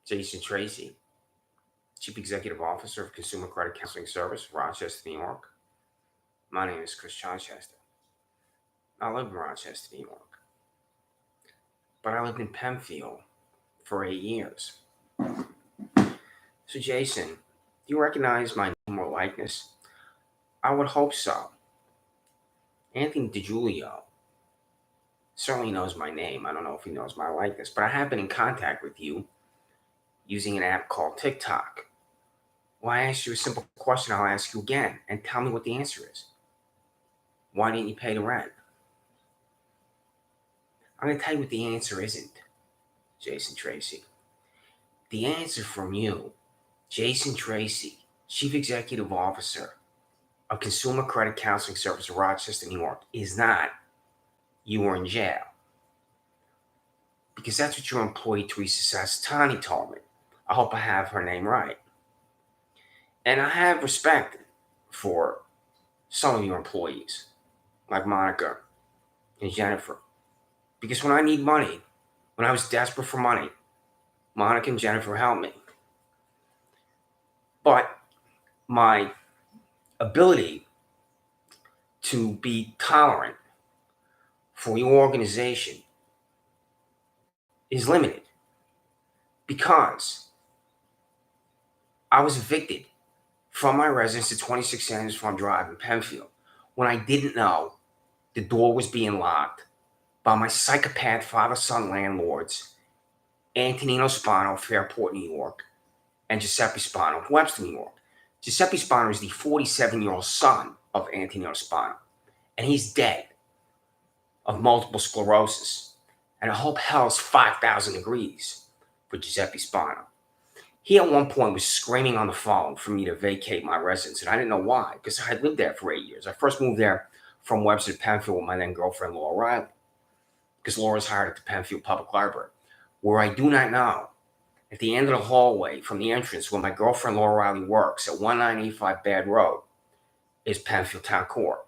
Jason Tracy, Chief Executive Officer of Consumer Credit Counseling Service, Rochester, New York. My name is Chris Rochester. I live in Rochester, New York, but I lived in Penfield for 8 years. So, Jason, do you recognize my name or likeness? I would hope so. Anthony DiGiulio certainly knows my name. I don't know if he knows my likeness, but I have been in contact with you using an app called TikTok. Well, I asked you a simple question, I'll ask you again, and tell me what the answer is. Why didn't you pay the rent? I'm going to tell you what the answer isn't, Jason Tracy. The answer from you, Jason Tracy, Chief Executive Officer of Consumer Credit Counseling Service of Rochester, New York, is not you were in jail. Because that's what your employee, Teresa Sastani, told me. I hope I have her name right. And I have respect for some of your employees, like Monica and Jennifer. Because when I need money, when I was desperate for money, Monica and Jennifer helped me. But my ability to be tolerant for your organization is limited because I was evicted from my residence at 26 Sanders Farm Drive in Penfield when I didn't know the door was being locked by my psychopath father-son landlords, Antonino Spano of Fairport, New York, and Giuseppe Spano of Webster, New York. Giuseppe Spano is the 47-year-old son of Antonino Spano, and he's dead of multiple sclerosis. And I hope hell's 5,000 degrees for Giuseppe Spano. He at one point was screaming on the phone for me to vacate my residence, and I didn't know why, because I had lived there for 8 years. I first moved there from Webster to Penfield with my then girlfriend, Laura Riley, because Laura's hired at the Penfield Public Library, where I do not know, at the end of the hallway from the entrance where my girlfriend Laura Riley works at 1985 Bad Road is Penfield Town Court.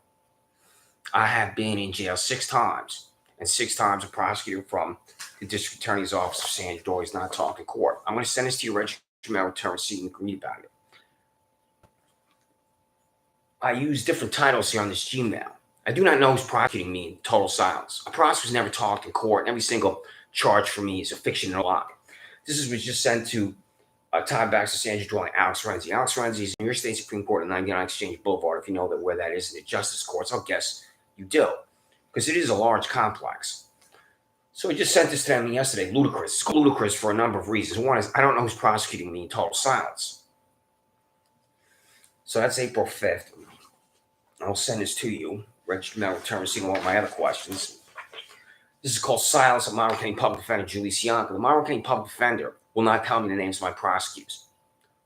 I have been in jail 6 times, and 6 times a prosecutor from the District Attorney's Office of San Diego is not talking court. I'm going to send this to your registered mail return so you can read about it. I use different titles here on this Gmail. I do not know who's prosecuting me in total silence. A prosecutor's never talked in court, and every single charge for me is a fiction and a lie. This was just sent to Todd Baxter, Sandra Drawing, Alex Renzi. Alex Renzi is in your state Supreme Court at 99 Exchange Boulevard. If you know that where that is in the Justice Courts, I'll guess you do, because it is a large complex. So I just sent this to them yesterday. Ludicrous. It's called ludicrous for a number of reasons. One is I don't know who's prosecuting me in total silence. So that's April 5th. I'll send this to you. Registered mail return, seeing all my other questions. This is called Silence of Monroe County Public Defender Julie Sianka. The Monroe County Public Defender will not tell me the names of my prosecutors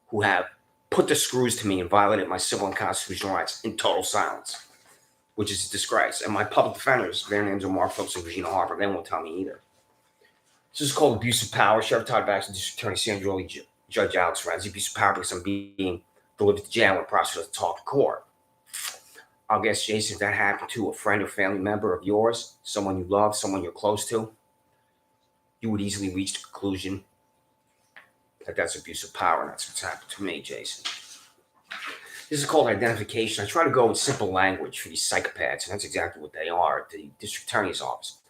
who have put the screws to me and violated my civil and constitutional rights in total silence, which is a disgrace. And my public defenders, their names are Mark Phillips and Regina Harper. They won't tell me either. This is called abuse of power. Sheriff Todd Baxter, District Attorney Sandra Lee, Judge Alex Renzi. Abuse of power because I'm being delivered to jail when prosecutors talk in court. I'll guess, Jason, if that happened to a friend or family member of yours, someone you love, someone you're close to, you would easily reach the conclusion that that's abuse of power, and that's what's happened to me, Jason. This is called identification. I try to go with simple language for these psychopaths, and that's exactly what they are at the District Attorney's Office.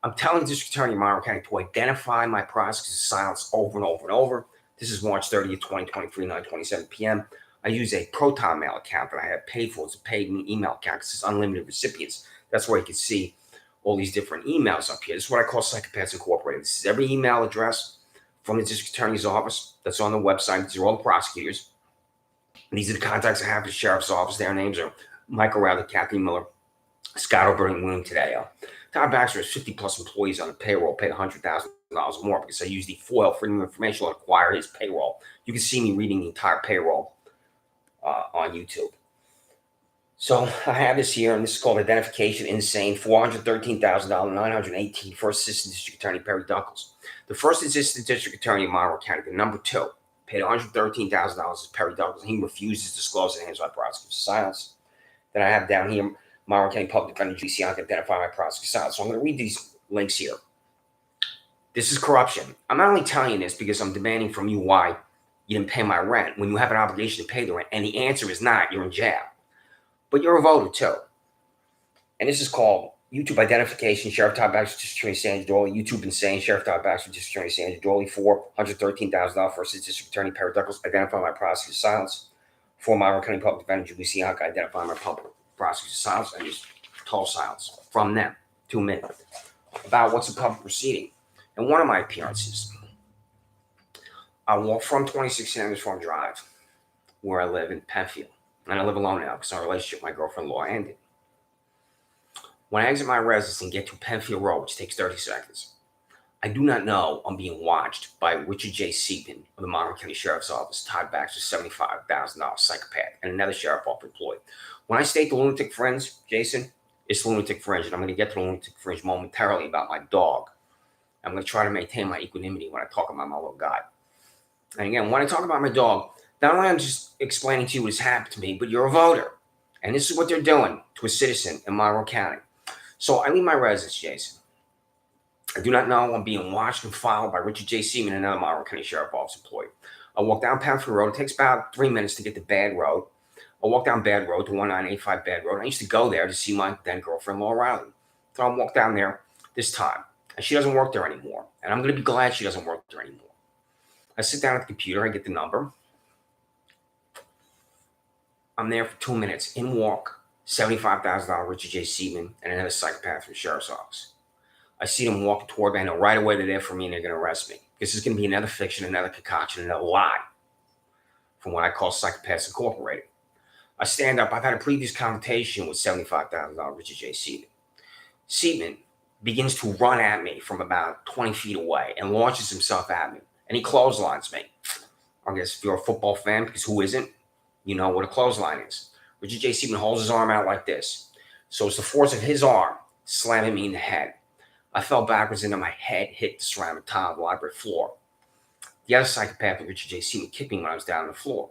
I'm telling the District Attorney of Monroe County to identify my prosecutor's silence over and over and over. This is March 30th, 2023, 9:27 p.m. I use a Proton Mail account that I have paid for. It's a paid email account because it's unlimited recipients. That's where you can see all these different emails up here. This is what I call Psychopaths Incorporated. This is every email address from the District Attorney's Office that's on the website. These are all the prosecutors. And these are the contacts I have at the Sheriff's Office. Their names are Michael Riley, Kathy Miller, Scott O'Brien, and William Tadeo. Todd Baxter has 50-plus employees on the payroll, paid $100,000 more because I use the FOIL, Freedom of Information Law, to acquire his payroll. You can see me reading the entire payroll on YouTube. So I have this here, and this is called Identification Insane, $413,918, First Assistant District Attorney Perry Duckles. The First Assistant District Attorney of Monroe County, the number 2, paid $113,000 to Perry Duckles, and he refuses to disclose the names of my prosecutor's silence. Then I have down here, Monroe County Public Defender Julie Sianka, identify my prosecutor's silence. So I'm going to read these links here. This is corruption. I'm not only telling you this because I'm demanding from you why you didn't pay my rent when you have an obligation to pay the rent, and the answer is not, you're in jail. But you're a voter too. And this is called YouTube identification. Sheriff Todd Baxter, District Attorney Sandra Dawley. YouTube insane. Sheriff Todd Baxter, District Attorney Sandra Dawley. $413,000 versus District Attorney Perry Douglas. Identify my prosecutor's silence. For Monroe County Public Defender Julie Siaka. Identify my public prosecutor's silence. And just total silence from them. 2 minutes. About what's a public proceeding. In one of my appearances, I walk from 26 Sanders Farm Drive, where I live in Penfield. And I live alone now because our relationship with my girlfriend-in-law ended. When I exit my residence and get to Penfield Road, which takes 30 seconds, I do not know I'm being watched by Richard J. Seaton of the Monroe County Sheriff's Office, Todd Baxter's $75,000 psychopath, and another sheriff office employee. When I state the lunatic fringe, Jason, it's the lunatic fringe, and I'm going to get to the lunatic fringe momentarily about my dog. I'm going to try to maintain my equanimity when I talk about my little guy. And again, when I talk about my dog, not only am I just explaining to you what has happened to me, but you're a voter. And this is what they're doing to a citizen in Monroe County. So I leave my residence, Jason. I do not know I'm being watched and followed by Richard J. Seaman, another Monroe County Sheriff Office employee. I walk down Penfield Road. It takes about 3 minutes to get to Bad Road. I walk down Bad Road to 1985 Bad Road. I used to go there to see my then girlfriend, Riley. So I walk down there this time. And she doesn't work there anymore. And I'm going to be glad she doesn't work there anymore. I sit down at the computer. I get the number. I'm there for 2 minutes. In walk $75,000 Richard J. Seaman and another psychopath from the sheriff's office. I see them walking toward me. I know right away they're there for me and they're going to arrest me. This is going to be another fiction, another concoction, another lie from what I call Psychopaths Incorporated. I stand up. I've had a previous conversation with $75,000 Richard J. Seaman. Seaman begins to run at me from about 20 feet away and launches himself at me. And he clotheslines me. I guess if you're a football fan, because who isn't, you know what a clothesline is. Richard J. Seaman holds his arm out like this. So it's the force of his arm slamming me in the head. I fell backwards and my head hit the ceramic tile of the library floor. The other psychopath, Richard J. Seaman, kicked me when I was down on the floor.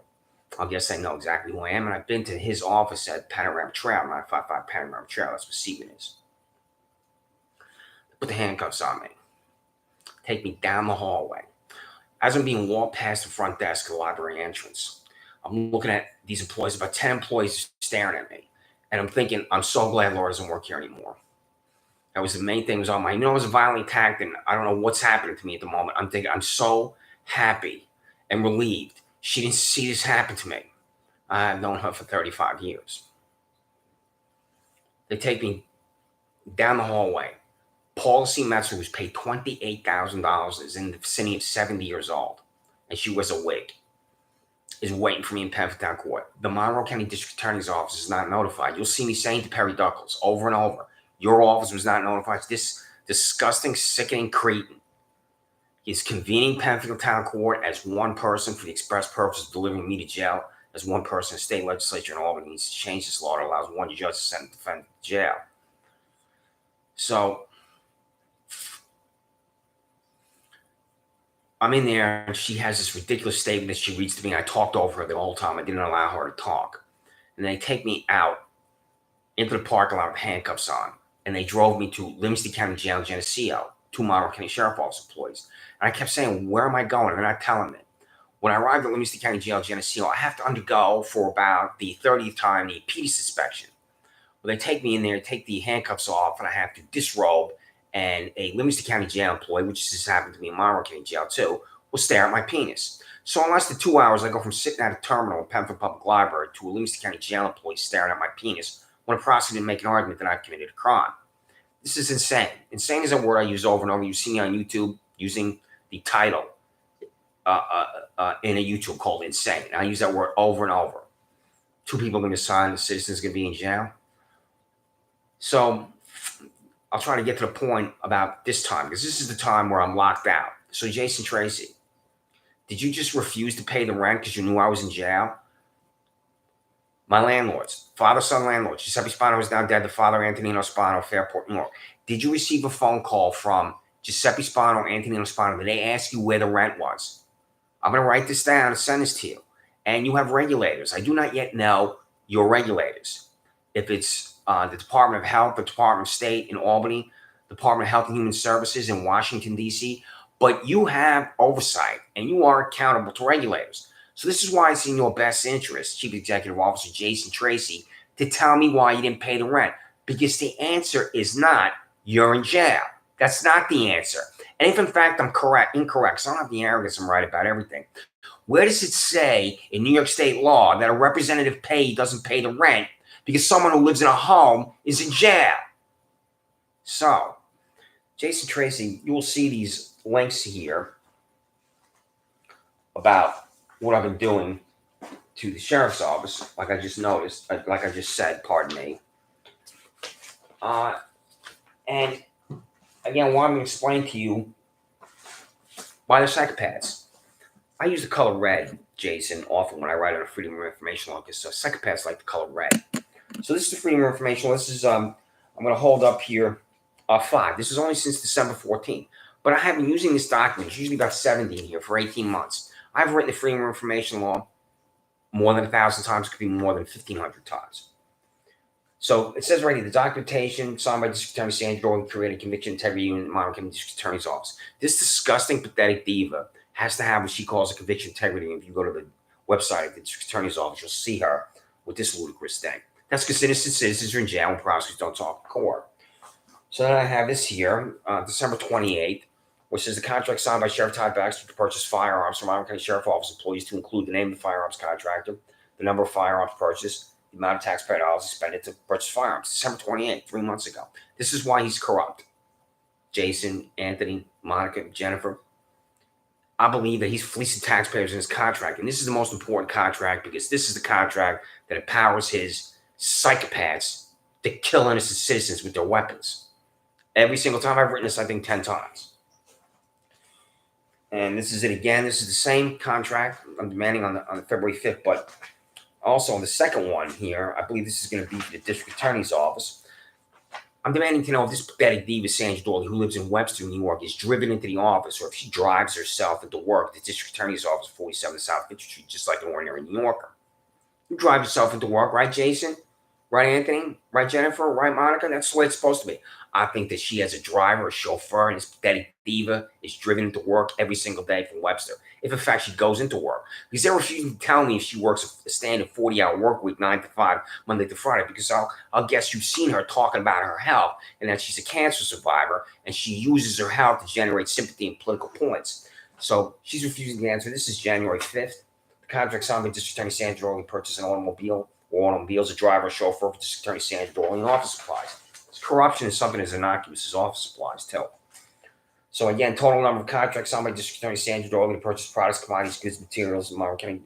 I guess I know exactly who I am, and I've been to his office at Panorama Trail, 955 Panorama Trail. That's what Seaman is. They put the handcuffs on me. Take me down the hallway. As I'm being walked past the front desk of the library entrance, I'm looking at these employees, about 10 employees staring at me. And I'm thinking, I'm so glad Laura doesn't work here anymore. That was the main thing was on my, I was violently attacked and I don't know what's happening to me at the moment. I'm thinking, I'm so happy and relieved she didn't see this happen to me. I've known her for 35 years. They take me down the hallway. Paula C. Metzler, who's paid $28,000, is in the vicinity of 70 years old, and she wears a wig, is waiting for me in Penfield Town Court. The Monroe County District Attorney's Office is not notified. You'll see me saying to Perry Douglas over and over, your office was not notified. This disgusting, sickening cretin is convening Penfield Town Court as one person for the express purpose of delivering me to jail, as one person. The state legislature in Albany needs to change this law that allows one judge to send a defendant to jail. So I'm in there, and she has this ridiculous statement that she reads to me. I talked over her the whole time. I didn't allow her to talk. And they take me out into the parking lot with handcuffs on, and they drove me to Livingston County Jail, Geneseo, 2 Monroe County Sheriff Office employees. And I kept saying, where am I going? They're not telling me. When I arrived at Livingston County Jail, Geneseo, I have to undergo for about the 30th time the penis inspection. Well, they take me in there, take the handcuffs off, and I have to disrobe. And a Livingston County Jail employee, which just happened to be in Monroe County Jail too, will stare at my penis. So in less than 2 hours, I go from sitting at a terminal in Penfield Public Library to a Livingston County Jail employee staring at my penis when a prosecutor didn't make an argument that I've committed a crime. This is insane. Insane is a word I use over and over. You see me on YouTube using the title in a YouTube called insane. I use that word over and over. 2 people are going to sign, the citizen's going to be in jail. So I'll try to get to the point about this time, because this is the time where I'm locked out. So Jason Tracy, did you just refuse to pay the rent because you knew I was in jail? My landlords, father-son landlords, Giuseppe Spano is now dead, the father, Antonino Spano, Fairport, New York. Did you receive a phone call from Giuseppe Spano, Antonino Spano? Did they ask you where the rent was? I'm going to write this down and send this to you. And you have regulators. I do not yet know your regulators. If it's the Department of Health, the Department of State in Albany, Department of Health and Human Services in Washington, D.C., but you have oversight and you are accountable to regulators. So this is why it's in your best interest, Chief Executive Officer Jason Tracy, to tell me why you didn't pay the rent. Because the answer is not, you're in jail. That's not the answer. And if in fact I'm incorrect, so I don't have the arrogance I'm right about everything. Where does it say in New York State law that a representative doesn't pay the rent because someone who lives in a home is in jail? So, Jason Tracy, you will see these links here about what I've been doing to the sheriff's office, like I just said, pardon me. And again, what I'm going to explain to you why they're psychopaths. I use the color red, Jason, often when I write on a Freedom of Information law, because psychopaths like the color red. So this is the Freedom of Information law. This is, I'm going to hold up here 5. This is only since December 14th. But I have been using this document, it's usually about 17 here, for 18 months. I've written the Freedom of Information law more than 1,000 times. It could be more than 1,500 times. So it says right here, the documentation signed by District Attorney Sandro created conviction integrity unit in the Monroe County District Attorney's Office. This disgusting, pathetic diva has to have what she calls a conviction integrity. And if you go to the website of the District Attorney's Office, you'll see her with this ludicrous thing. That's because innocent citizens are in jail and prosecutors don't talk in court. So then I have this here, December 28th, which is the contract signed by Sheriff Todd Baxter to purchase firearms from Monroe County Sheriff Office employees to include the name of the firearms contractor, the number of firearms purchased, the amount of taxpayer dollars expended to purchase firearms. December 28th, 3 months ago. This is why he's corrupt. Jason, Anthony, Monica, Jennifer. I believe that he's fleecing taxpayers in his contract. And this is the most important contract because this is the contract that empowers his psychopaths to kill innocent citizens with their weapons. Every single time I've written this, I think 10 times. And this is it again. This is the same contract I'm demanding on the February 5th, but also on the second one here, I believe this is going to be for the District Attorney's Office. I'm demanding to know if this pathetic diva, Sandra Dorley, who lives in Webster, New York, is driven into the office, or if she drives herself into work at the District Attorney's Office, 47 South Fifth Street, just like an ordinary New Yorker. You drive yourself into work, right, Jason? Right, Anthony? Right, Jennifer? Right, Monica? That's the way it's supposed to be. I think that she has a driver, a chauffeur, and this pathetic diva is driven into work every single day from Webster. If in fact she goes into work. Because they're refusing to tell me if she works a standard 40-hour work week, 9 to 5, Monday to Friday, because I'll guess you've seen her talking about her health and that she's a cancer survivor and she uses her health to generate sympathy and political points. So she's refusing to answer. This is January 5th. The contract signed by District Attorney Sandra Dorley purchased an automobile or automobiles, a driver, a chauffeur for District Attorney Sandra Dorley, and office supplies. Corruption is something as innocuous as office supplies, too. So again, total number of contracts signed by District Attorney Sandra Dorley to purchase products, commodities, goods, materials in Monroe County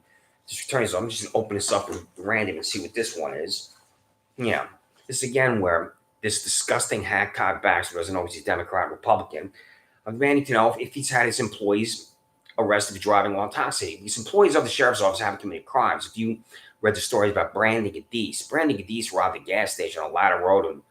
District Attorney's Office. I'm just going to open this up at random and see what this one is. Yeah, this is again where this disgusting hack Todd Baxter doesn't know he's a Democrat or Republican. I'm demanding to know if he's had his employees arrested for driving while intoxicated. These employees of the Sheriff's Office haven't committed crimes. If you read the stories about Brandy Gadis robbed a gas station on Ladder Road in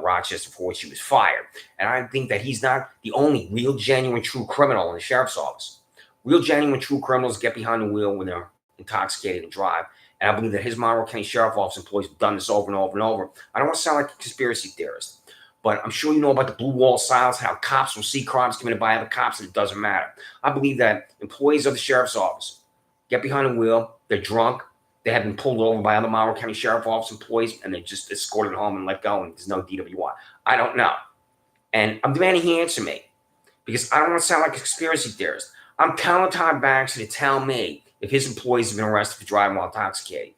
Rochester for which he was fired. And I think that he's not the only real, genuine, true criminal in the Sheriff's Office. Real, genuine, true criminals get behind the wheel when they're intoxicated and drive. And I believe that his Monroe County Sheriff's Office employees have done this over and over and over. I don't want to sound like a conspiracy theorist, but I'm sure you know about the blue wall silence, how cops will see crimes committed by other cops and it doesn't matter. I believe that employees of the Sheriff's Office get behind the wheel, they're drunk, they have been pulled over by other Monroe County Sheriff's Office employees, and they're just escorted home and let go, and there's no DWI. I don't know. And I'm demanding he answer me because I don't want to sound like a conspiracy theorist. I'm telling Todd Baxter to tell me if his employees have been arrested for driving while intoxicated,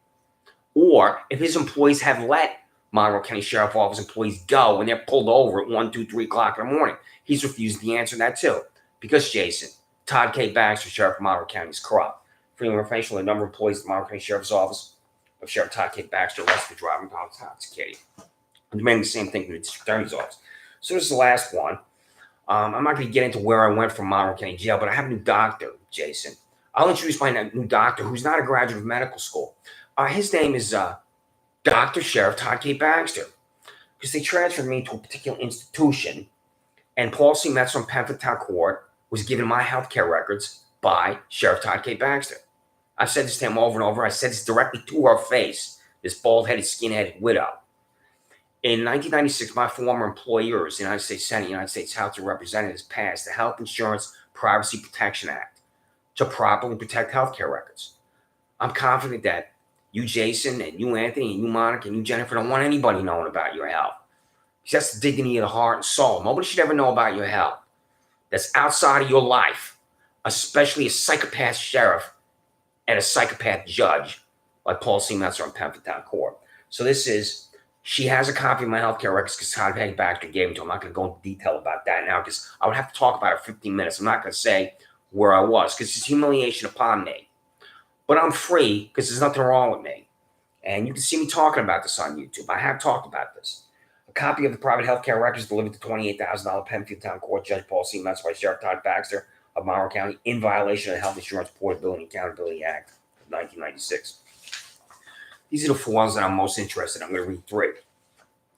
or if his employees have let Monroe County Sheriff's Office employees go when they're pulled over at 1, 2, 3 o'clock in the morning. He's refused to answer that too because Jason, Todd K. Baxter, Sheriff of Monroe County, is corrupt. Freedom of Information, the number of employees at the Monroe County Sheriff's Office of Sheriff Todd K. Baxter arrested for driving while intoxicated. I'm demanding the same thing from the District Attorney's Office. So this is the last one. I'm not going to get into where I went from Monroe County Jail, but I have a new doctor, Jason. I'll introduce my new doctor, who's not a graduate of medical school. His name is Dr. Sheriff Todd K. Baxter, because they transferred me to a particular institution, and Paul C. Metz from Penford Town Court was given my health care records by Sheriff Todd K. Baxter. I've said this to him over and over. I said this directly to her face, this bald-headed, skin-headed widow. In 1996, my former employers, the United States Senate, United States House of Representatives, passed the Health Insurance Privacy Protection Act to properly protect healthcare records. I'm confident that you, Jason, and you, Anthony, and you, Monica, and you, Jennifer, don't want anybody knowing about your health. Because that's the dignity of the heart and soul. Nobody should ever know about your health. That's outside of your life, especially a psychopath sheriff and a psychopath judge like Paul C. Metzer on Penfield Court. So she has a copy of my healthcare records because Todd Pegg Baxter gave them to him. I'm not going to go into detail about that now because I would have to talk about it for 15 minutes. I'm not going to say where I was because it's humiliation upon me. But I'm free because there's nothing wrong with me. And you can see me talking about this on YouTube. I have talked about this. A copy of the private healthcare records delivered to $28,000 Penfield Town Court Judge Paul C. Metzer by Sheriff Todd Baxter of Monroe County in violation of the Health Insurance Portability and Accountability Act of 1996. These are the four ones that I'm most interested in. I'm going to read three.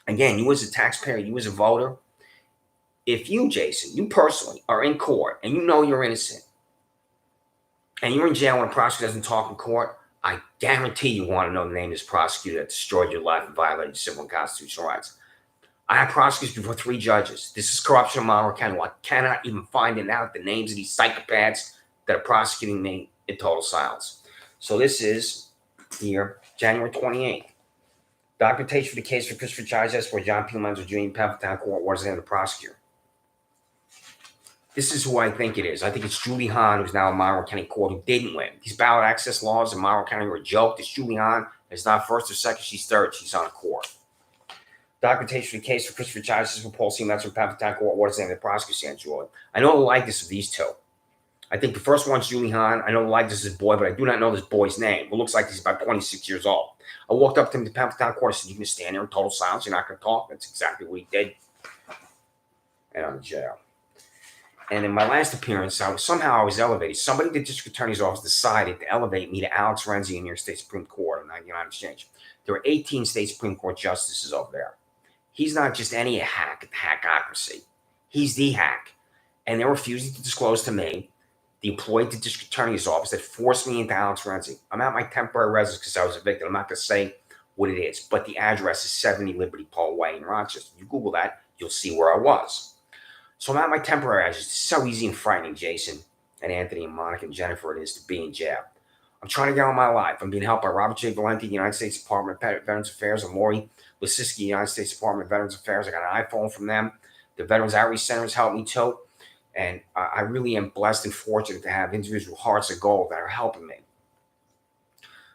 Again, you as a taxpayer, you as a voter, if you, Jason, you personally are in court and you know you're innocent and you're in jail when a prosecutor doesn't talk in court, I guarantee you want to know the name of this prosecutor that destroyed your life and violated your civil and constitutional rights. I have prosecutors before three judges. This is corruption in Monroe County. I cannot even find it out the names of these psychopaths that are prosecuting me in total silence. So this is here, January 28th. Documentation for the case for Christopher Chizes where John P. Lenzer Jr. in Penfield Town Court was the prosecutor. This is who I think it is. I think it's Julie Hahn, who's now in Monroe County Court, who didn't win. These ballot access laws in Monroe County were a joke. This Julie Hahn is not first or second. She's third. She's on the court. Documentation for the case for Christopher Chizes for Paul C. Metzer in Penfield Town Court. What is the name of the prosecutor? I know the likeness of these two. I think the first one's Julie Hahn. I know the likeness of this boy, but I do not know this boy's name. It looks like he's about 26 years old. I walked up to him at the Penfield Town Court. I said, "You can stand there in total silence. You're not going to talk." That's exactly what he did. And I'm in jail. And in my last appearance, I was elevated. Somebody at the district attorney's office decided to elevate me to Alex Renzi in New York State Supreme Court on 99 Exchange. There are 18 state Supreme Court justices over there. He's not just any hack at the hackocracy. He's the hack. And they're refusing to disclose to me the employee at the district attorney's office that forced me into Alex Renzi. I'm at my temporary residence because I was evicted. I'm not going to say what it is, but the address is 70 Liberty Pole Way in Rochester. You Google that, you'll see where I was. So I'm at my temporary address. It's so easy and frightening, Jason and Anthony and Monica and Jennifer, it is to be in jail. I'm trying to get on my life. I'm being helped by Robert J. Valenti, United States Department of Veterans Affairs, and Lori Lisiski, United States Department of Veterans Affairs. I got an iPhone from them. The Veterans Outreach Center has helped me too. And I really am blessed and fortunate to have individual hearts of gold that are helping me.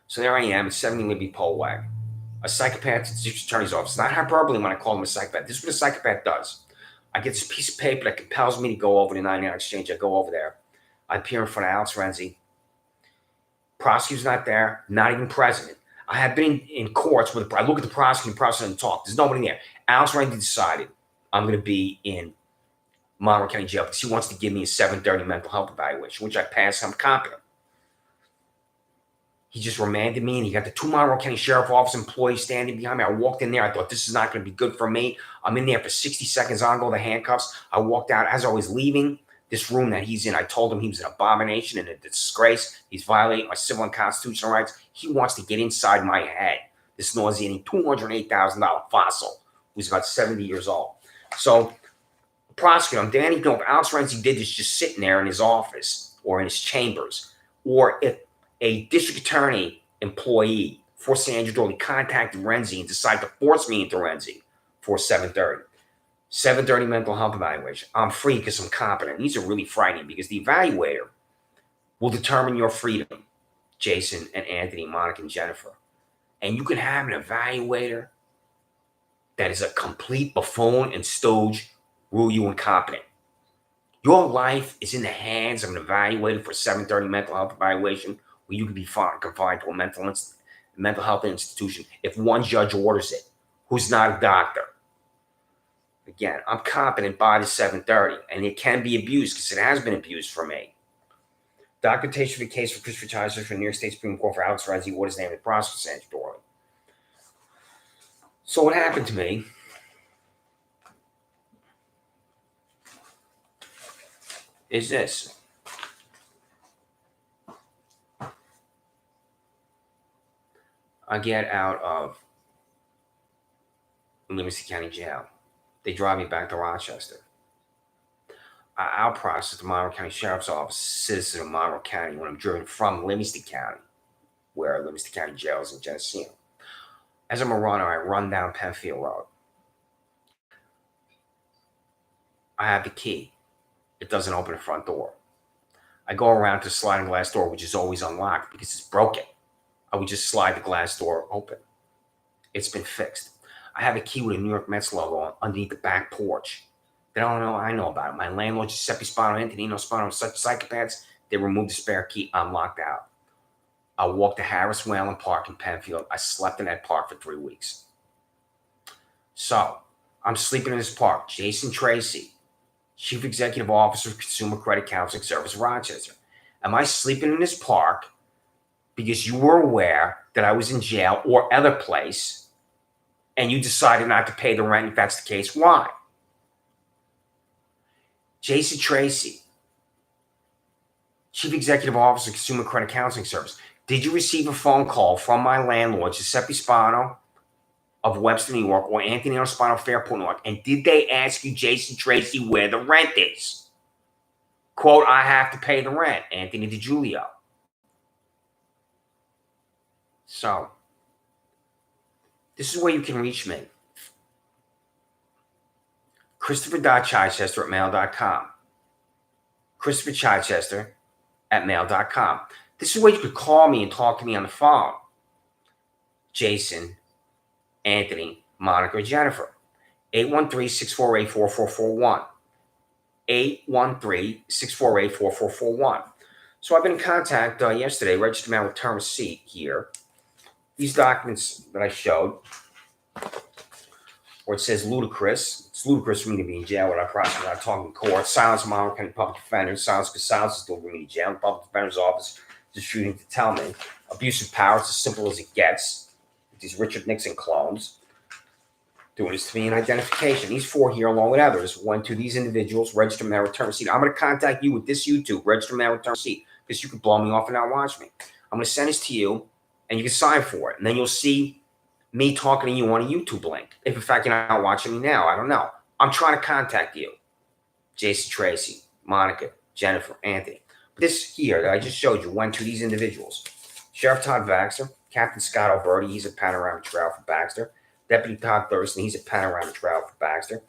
So there I am at 70 Liberty Pole Way. A psychopath at the district attorney's office. Not hyperbole when I call him a psychopath. This is what a psychopath does. I get this piece of paper that compels me to go over to 99 Exchange. I go over there. I appear in front of Alex Renzi. Prosecutor's not there, not even president. I have been in courts where I look at the prosecutor and talk. There's nobody there. Alex Renzi decided I'm going to be in Monroe County Jail because he wants to give me a 730 mental health evaluation, which I passed. I'm competent. He just remanded me, and he got the two Monroe County Sheriff Office employees standing behind me. I walked in there. I thought, this is not going to be good for me. I'm in there for 60 seconds. On go the handcuffs. I walked out. As I was leaving this room that he's in, I told him he was an abomination and a disgrace. He's violating my civil and constitutional rights. He wants to get inside my head. This nauseating $208,000 fossil who's about 70 years old. So, prosecutor, I'm Danny Doe. If Alex Renzi did this just sitting there in his office or in his chambers, or if a district attorney employee for San Andrew contacted Renzi and decided to force me into Renzi for 730 mental health evaluation, I'm free because I'm competent. These are really frightening because the evaluator will determine your freedom, Jason and Anthony, Monica and Jennifer. And you can have an evaluator that is a complete buffoon and stooge, rule you incompetent. Your life is in the hands of an evaluator for 730 mental health evaluation where you can be confined to a mental health institution if one judge orders it, who's not a doctor. Again, I'm competent by the 730, and it can be abused because it has been abused for me. Documentation for the case for Christopher Chizes from New York State Supreme Court for Alex Renzi, what is the name of the prosecutor, Sandra Dorley. So what happened to me is this. I get out of in Livingston County Jail. They drive me back to Rochester. I'll process the Monroe County Sheriff's Office, citizen of Monroe County, when I'm driven from Livingston County, where Livingston County Jail is in Geneseo. As I'm a runner, I run down Penfield Road. I have the key. It doesn't open the front door. I go around to the sliding glass door, which is always unlocked because it's broken. I would just slide the glass door open. It's been fixed. I have a key with a New York Mets logo on underneath the back porch. They don't know I know about it. My landlord, Giuseppe Spano, Antonino Spano, such psychopaths, they removed the spare key. I'm locked out. I walked to Harris Whalen Park in Penfield. I slept in that park for 3 weeks. So, I'm sleeping in this park. Jason Tracy, Chief Executive Officer of Consumer Credit Counseling Service, Rochester. Am I sleeping in this park because you were aware that I was in jail or other place and you decided not to pay the rent? If that's the case, why? Jason Tracy, Chief Executive Officer of Consumer Credit Counseling Service. Did you receive a phone call from my landlord, Giuseppe Spano of Webster, New York, or Anthony Spano, Fairport, New York, and did they ask you, Jason Tracy, where the rent is? Quote, I have to pay the rent, Anthony DiGiulio. So, this is where you can reach me. Christopher.Chichester at mail.com. Christopher Chichester at mail.com. This is where you could call me and talk to me on the phone. Jason, Anthony, Monica, Jennifer. 813-648-4441. 813-648-4441. So I've been in contact yesterday, registered mail return receipt here. These documents that I showed, where it says ludicrous. It's ludicrous for me to be in jail without prosecuting, without talking in court. Silence of Monroe County Public Defender. Silence because silence is delivering me to jail. The Public Defender's Office is shooting to tell me. Abuse of power, it's as simple as it gets. These Richard Nixon clones doing this to me in identification. These 4 here, along with others, went to these individuals, registered mail return receipt. I'm going to contact you with this YouTube, registered mail return receipt, because you could blow me off and not watch me. I'm going to send this to you, and you can sign for it. And then you'll see me talking to you on a YouTube link. If, in fact, you're not watching me now, I don't know. I'm trying to contact you. Jason Tracy, Monica, Jennifer, Anthony. But this here that I just showed you went to these individuals. Sheriff Todd Baxter, Captain Scott Alberti, he's a panoramic trail for Baxter. Deputy Todd Thurston, he's a panoramic trail for Baxter.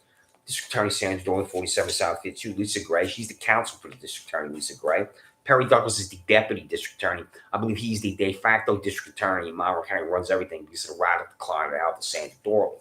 District Attorney Sandra Doyle, 47 South 52. Lisa Gray, she's the counsel for the District Attorney, Lisa Gray. Perry Douglas is the Deputy District Attorney. I believe he's the de facto District Attorney in Monroe County, runs everything because of the radical decline of Alvin Sandra Doyle.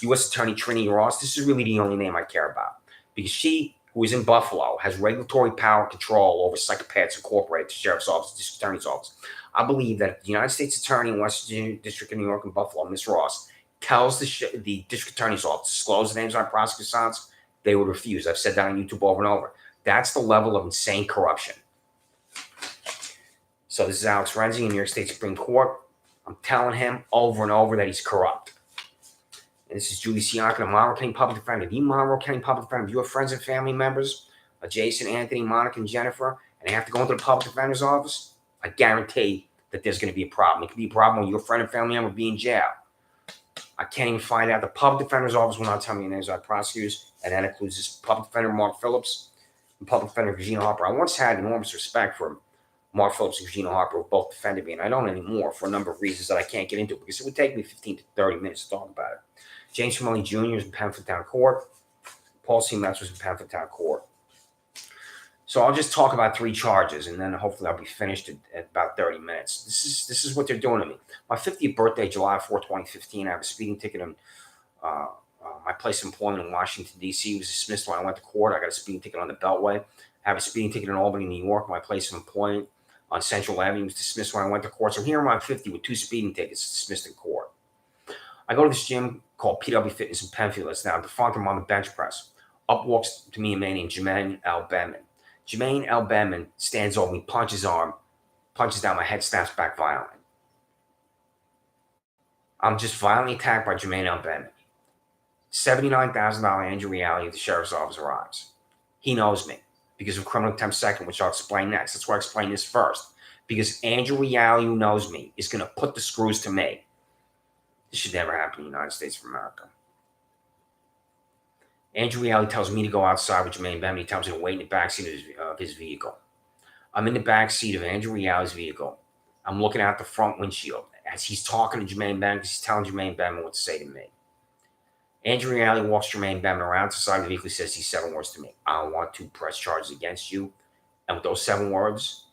U.S. Attorney Trinity Ross, this is really the only name I care about because she, who is in Buffalo, has regulatory power and control over Psychopaths Incorporated, the Sheriff's Office, the District Attorney's Office. I believe that the United States Attorney in West Virginia District of New York and Buffalo, Ms. Ross, tells the District Attorney's Office to disclose the names of our prosecutors' sons, they would refuse. I've said that on YouTube over and over. That's the level of insane corruption. So this is Alex Renzi in New York State Supreme Court. I'm telling him over and over that he's corrupt. And this is Julie Siaka, the Monroe County Public Defender. The Monroe County Public Defender. If you have friends and family members, Jason, Anthony, Monica, and Jennifer, and they have to go into the Public Defender's Office, I guarantee that there's going to be a problem. It could be a problem when your friend and family member be in jail. I can't even find out. The Public Defender's Office will not tell me the names of our prosecutors, and that includes this Public Defender Mark Phillips and Public Defender Regina Harper. I once had enormous respect for Mark Phillips and Regina Harper, who both defended me, and I don't anymore for a number of reasons that I can't get into because it would take me 15 to 30 minutes to talk about it. James Familli Jr. is in Penfield Town Court. Paul C. Metz was in Penfield Town Court. So I'll just talk about 3 charges, and then hopefully I'll be finished at about 30 minutes. This is what they're doing to me. My 50th birthday, July 4, 2015, I have a speeding ticket in my place of employment in Washington, D.C. It was dismissed when I went to court. I got a speeding ticket on the Beltway. I have a speeding ticket in Albany, New York. My place of employment on Central Avenue was dismissed when I went to court. So here I'm 50 with 2 speeding tickets dismissed in court. I go to this gym called PW Fitness in Penfield. It's now defunct. I'm on the bench press. Up walks to me a man named Jermaine L. Benman. Jermaine L. Benman stands over me, punches his arm, punches down my head, snaps back violently. I'm just violently attacked by Jermaine L. Benman. $79,000 Andrew Reality of the Sheriff's Office arrives. He knows me because of criminal contempt second, which I'll explain next. That's why I explain this first. Because Andrew Reality, who knows me, is going to put the screws to me. This should never happen in the United States of America. Andrew Reale tells me to go outside with Jermaine Benton. He tells me to wait in the backseat of his vehicle. I'm in the backseat of Andrew Reale's vehicle. I'm looking out the front windshield as he's talking to Jermaine Benton because he's telling Jermaine Benton what to say to me. Andrew Reale walks Jermaine Benton around to the side of the vehicle. He says these 7 words to me. I want to press charges against you. And with those 7 words,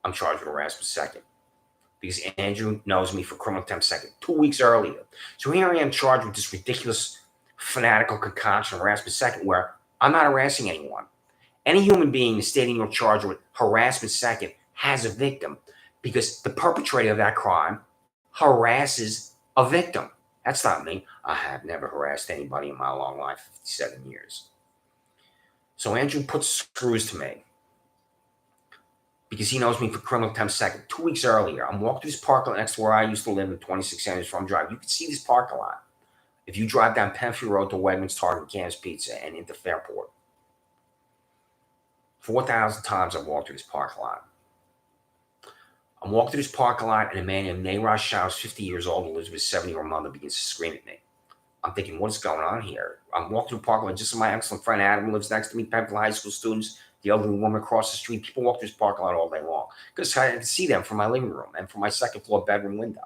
I'm charged with harassment second. Because Andrew knows me for criminal contempt second 2 weeks earlier. So here I am charged with this ridiculous, fanatical concoction of harassment second where I'm not harassing anyone. Any human being is stating you're charged with harassment second has a victim because the perpetrator of that crime harasses a victim. That's not me. I have never harassed anybody in my long life, 57 years. So Andrew puts screws to me because he knows me for criminal contempt second. 2 weeks earlier, I'm walking through this parking lot next to where I used to live in 26 Sanders Farm Drive. You can see this parking lot if you drive down Penfield Road to Wegmans, Target, Can's Pizza, and into Fairport. 4,000 times I've walked through this parking lot. I'm walking through this parking lot, and a man named Nayraj Shah, 50 years old, who lives with his 70-year-old mother, begins to scream at me. I'm thinking, what is going on here? I'm walking through the parking lot just as my excellent friend Adam lives next to me, Penfield High School students, the elderly woman across the street. People walk through this parking lot all day long because I can see them from my living room and from my second floor bedroom window.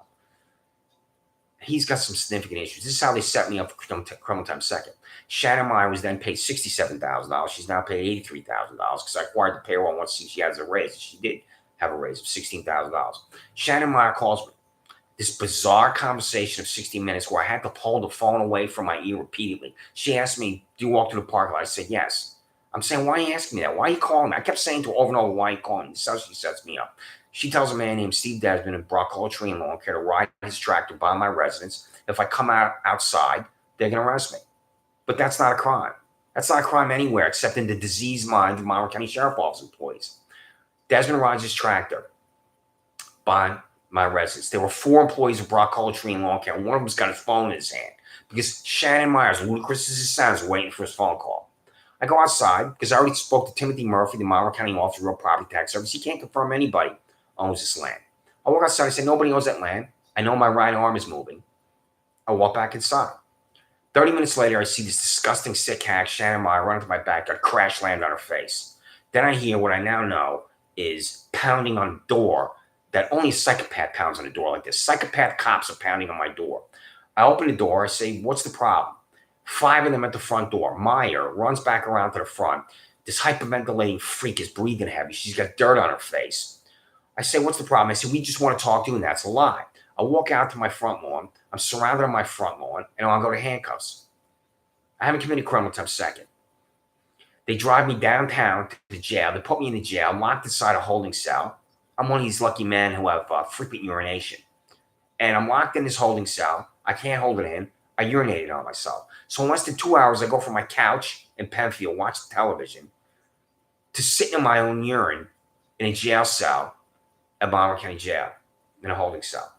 He's got some significant issues. This is how they set me up for criminal contempt second. Shannon Meyer was then paid $67,000. She's now paid $83,000 because I acquired the payroll and once she has a raise. She did have a raise of $16,000. Shannon Meyer calls me. This bizarre conversation of 60 minutes where I had to pull the phone away from my ear repeatedly. She asked me, do you walk through the parking lot? I said, yes. I'm saying, why are you asking me that? Why are you calling me? I kept saying to her over and over, why are you calling me? This is how she sets me up. She tells a man named Steve Desmond in Broccolo Tree and Lawn Care to ride his tractor by my residence. If I come outside, they're going to arrest me. But that's not a crime. That's not a crime anywhere except in the diseased mind of Monroe County Sheriff Office employees. Desmond rides his tractor by my residence. There were 4 employees of Broccolo Tree and Lawn Care. One of them's got his phone in his hand because Shannon Myers, ludicrous as it sounds, is waiting for his phone call. I go outside because I already spoke to Timothy Murphy, the Monroe County Office of Real Property Tax Service. He can't confirm anybody owns this land. I walk outside. I say, nobody owns that land. I know my right arm is moving. I walk back inside. 30 minutes later, I see this disgusting sick hack, Shannon Meyer, run into my backyard, crash land on her face. Then I hear what I now know is pounding on the door that only a psychopath pounds on a door like this. Psychopath cops are pounding on my door. I open the door. I say, what's the problem? 5 of them at the front door. Meyer runs back around to the front. This hyperventilating freak is breathing heavy. She's got dirt on her face. I say, what's the problem? I say, we just want to talk to you, and that's a lie. I walk out to my front lawn. I'm surrounded on my front lawn, and I'll go to handcuffs. I haven't committed criminal contempt second. They drive me downtown to the jail. They put me in the jail, locked inside a holding cell. I'm one of these lucky men who have frequent urination. And I'm locked in this holding cell. I can't hold it in. I urinated on myself. So in less than 2 hours, I go from my couch in Penfield, watch the television, to sitting in my own urine in a jail cell at Monroe County Jail, in a holding cell,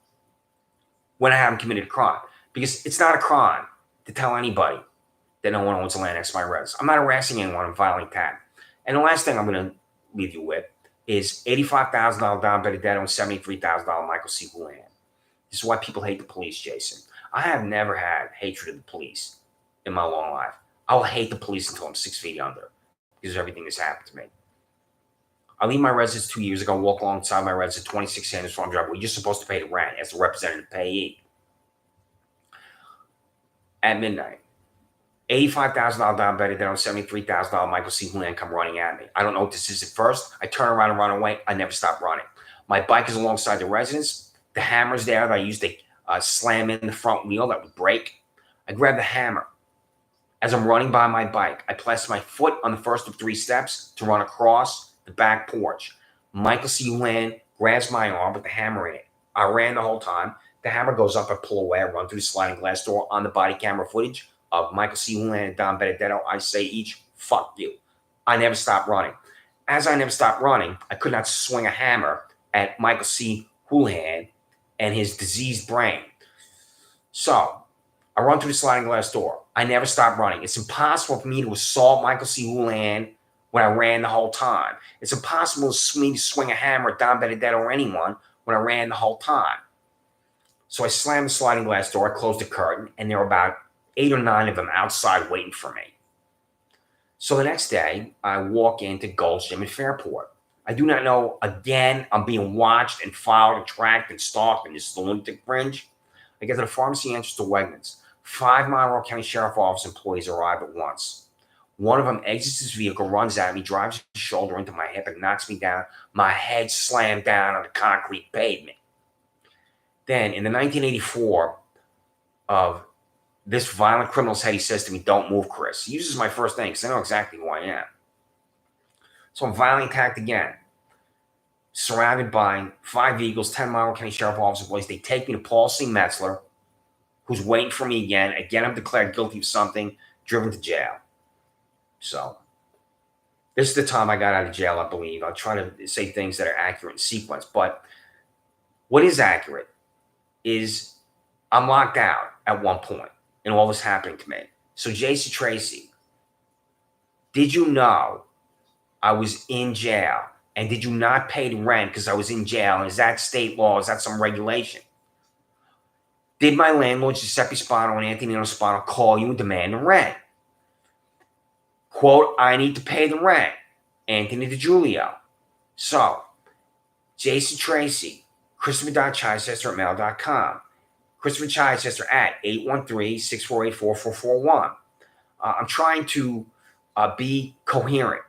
when I haven't committed a crime. Because it's not a crime to tell anybody that no one owns the land next to my residence. I'm not harassing anyone. I'm violating that. And the last thing I'm going to leave you with is $85,000 Don Benedetto and $73,000 Michael C. Houlihan. This is why people hate the police, Jason. I have never had hatred of the police in my long life. I will hate the police until I'm 6 feet under because of everything that's happened to me. I leave my residence 2 years ago, walk alongside my residence, 26 Sanders Farm Drive, where you're supposed to pay the rent as the representative payee. At midnight, $85,000 Don Benedetto and $73,000 Michael C. Houlihan come running at me. I don't know what this is at first. I turn around and run away. I never stop running. My bike is alongside the residence. The hammer's there that I used to slam in the front wheel that would break. I grab the hammer. As I'm running by my bike, I place my foot on the first of 3 steps to run across the back porch. Michael C. Houlihan grabs my arm with the hammer in it. I ran the whole time. The hammer goes up, I pull away, I run through the sliding glass door. On the body camera footage of Michael C. Houlihan and Don Benedetto, I say each, fuck you. I never stopped running. As I never stopped running, I could not swing a hammer at Michael C. Houlihan and his diseased brain. So I run through the sliding glass door. I never stopped running. It's impossible for me to assault Michael C. Houlihan when I ran the whole time. It's impossible for me to swing a hammer at Don Benedetto or anyone when I ran the whole time. So I slammed the sliding glass door, I closed the curtain, and there were about 8 or 9 of them outside waiting for me. So the next day, I walk into Gold's Gym in Fairport. I do not know, again, I'm being watched and followed and tracked and stalked in this lunatic fringe. I get to the pharmacy entrance to Wegmans. 5 Monroe County Sheriff Office employees arrive at once. One of them exits his vehicle, runs at me, drives his shoulder into my hip, and knocks me down. My head slammed down on the concrete pavement. Then, in the 1984 of this violent criminal's head, he says to me, "Don't move, Chris." He uses my first name because I know exactly who I am. So I'm violently attacked again. Surrounded by 5 vehicles, 10 Monroe County Sheriff Office employees. They take me to Paul C. Metzler, who's waiting for me again. Again, I'm declared guilty of something, driven to jail. So this is the time I got out of jail, I believe. I'll try to say things that are accurate in sequence. But what is accurate is I'm locked out at one point and all this happening to me. So Jason Tracy, did you know I was in jail? And did you not pay the rent because I was in jail? And is that state law? Is that some regulation? Did my landlords, Giuseppe Spano and Anthony Spano, call you and demand the rent? Quote, I need to pay the rent. Anthony DiGiulio. So, Jason Tracy, Christopher.Chichester@mail.com. Christopher Chichester at 813-648-4441. I'm trying to be coherent.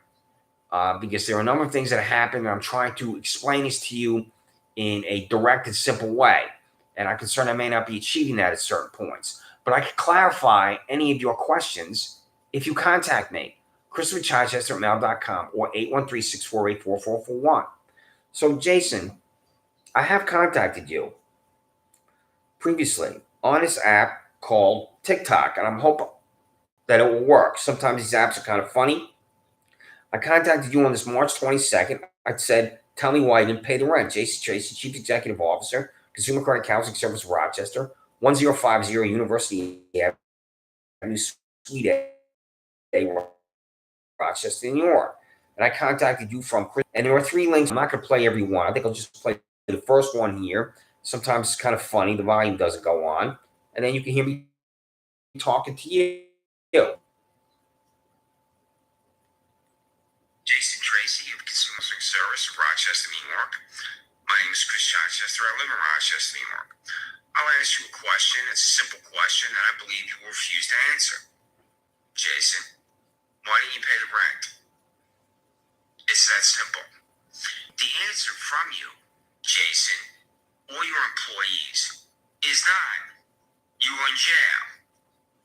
Because there are a number of things that happen, and I'm trying to explain this to you in a direct and simple way. And I'm concerned I may not be achieving that at certain points. But I can clarify any of your questions if you contact me, ChristopherChichester@mail.com or 813-648-4441. So, Jason, I have contacted you previously on this app called TikTok, and I'm hoping that it will work. Sometimes these apps are kind of funny. I contacted you on this March 22nd. I said, tell me why you didn't pay the rent. Jason Tracy, Chief Executive Officer, Consumer Credit Counseling Service, Rochester, 1050 University Avenue, Suite A, Rochester, New York. And I contacted you from Chris. And there are 3 links. I'm not going to play every one. I think I'll just play the first one here. Sometimes it's kind of funny. The volume doesn't go on. And then you can hear me talking to you. Jason Tracy of Consumer Service, Rochester, New York. My name is Chris Rochester. I live in Rochester, New York. I'll ask you a question. It's a simple question that I believe you will refuse to answer. Jason, why didn't you pay the rent? It's that simple. The answer from you, Jason, or your employees, is not you were in jail.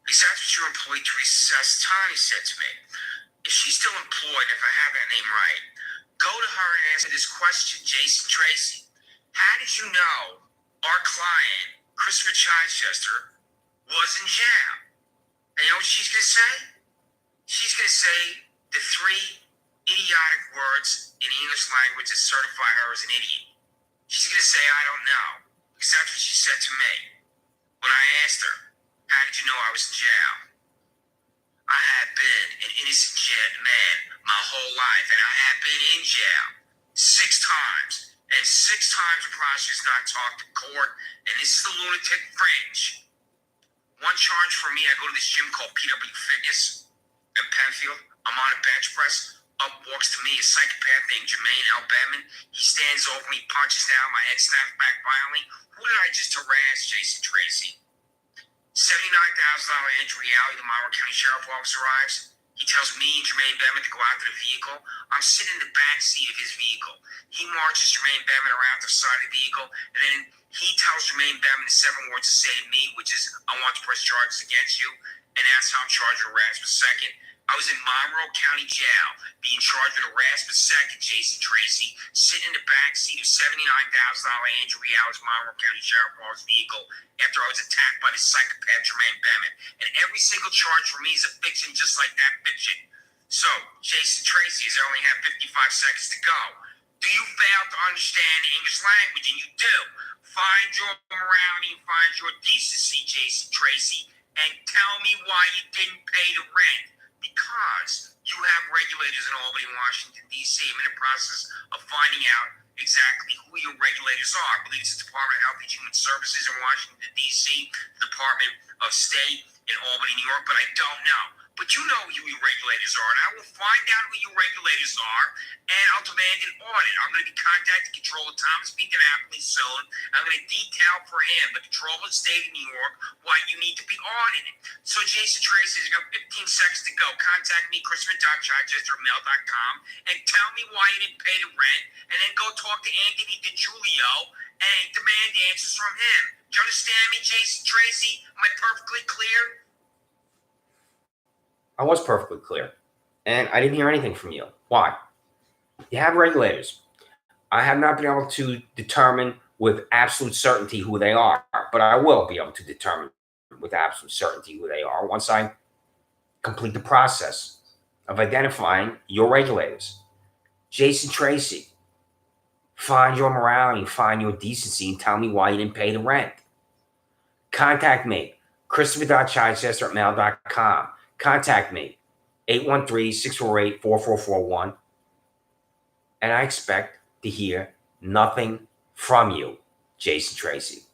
Because that's what your employee, Teresa Sastani, said to me. If she's still employed, if I have that name right, go to her and answer this question, Jason Tracy. How did you know our client, Christopher Chichester, was in jail? And you know what she's going to say? She's going to say the 3 idiotic words in English language that certify her as an idiot. She's going to say, I don't know. Because that's what she said to me. When I asked her, how did you know I was in jail? I have been an innocent man my whole life, and I have been in jail 6 times. And 6 times the prosecutor's not talked to court, and this is the lunatic fringe. One charge for me, I go to this gym called PW Fitness in Penfield. I'm on a bench press. Up walks to me a psychopath named Jermaine L. Bedman. He stands over me, punches down, my head snaps back violently. Who did I just harass, Jason Tracy? $79,000 injury alley, the Monroe County Sheriff Office arrives. He tells me and Jermaine Bedman to go out to the vehicle. I'm sitting in the back seat of his vehicle. He marches Jermaine Bedman around to the side of the vehicle, and then he tells Jermaine Bedman the 7 words to say to me, which is, I want to press charges against you, and that's how I'm charged with harassment. Second, I was in Monroe County Jail, being charged with harassment. Second, Jason Tracy, sitting in the back seat of $79,000 Andrew Reale's Monroe County Sheriff Office vehicle after I was attacked by the psychopath Jermaine Bedman. And every single charge for me is a fiction, just like that fiction. So, Jason Tracy, as I only have 55 seconds to go, do you fail to understand the English language? And you do. Find your morality and find your decency, Jason Tracy, and tell me why you didn't pay the rent. Because you have regulators in Albany, Washington, D.C. I'm in the process of finding out exactly who your regulators are. I believe it's the Department of Health and Human Services in Washington, D.C., the Department of State in Albany, New York, but I don't know. But you know who your regulators are, and I will find out who your regulators are, and I'll demand an audit. I'm going to be contacting Controller Thomas B. DiNapoli soon. I'm going to detail for him, the Controller of the State of New York, why you need to be audited. So, Jason Tracy, you got 15 seconds to go. Contact me, christopher.chichester@mail.com, and tell me why you didn't pay the rent, and then go talk to Anthony DiGiulio and demand answers from him. Do you understand me, Jason Tracy? Am I perfectly clear? I was perfectly clear. And I didn't hear anything from you. Why? You have regulators. I have not been able to determine with absolute certainty who they are, but I will be able to determine with absolute certainty who they are once I complete the process of identifying your regulators. Jason Tracy, find your morality, find your decency, and tell me why you didn't pay the rent. Contact me, christopher.chichester@mail.com. Contact me, 813-648-4441. And I expect to hear nothing from you, Jason Tracy.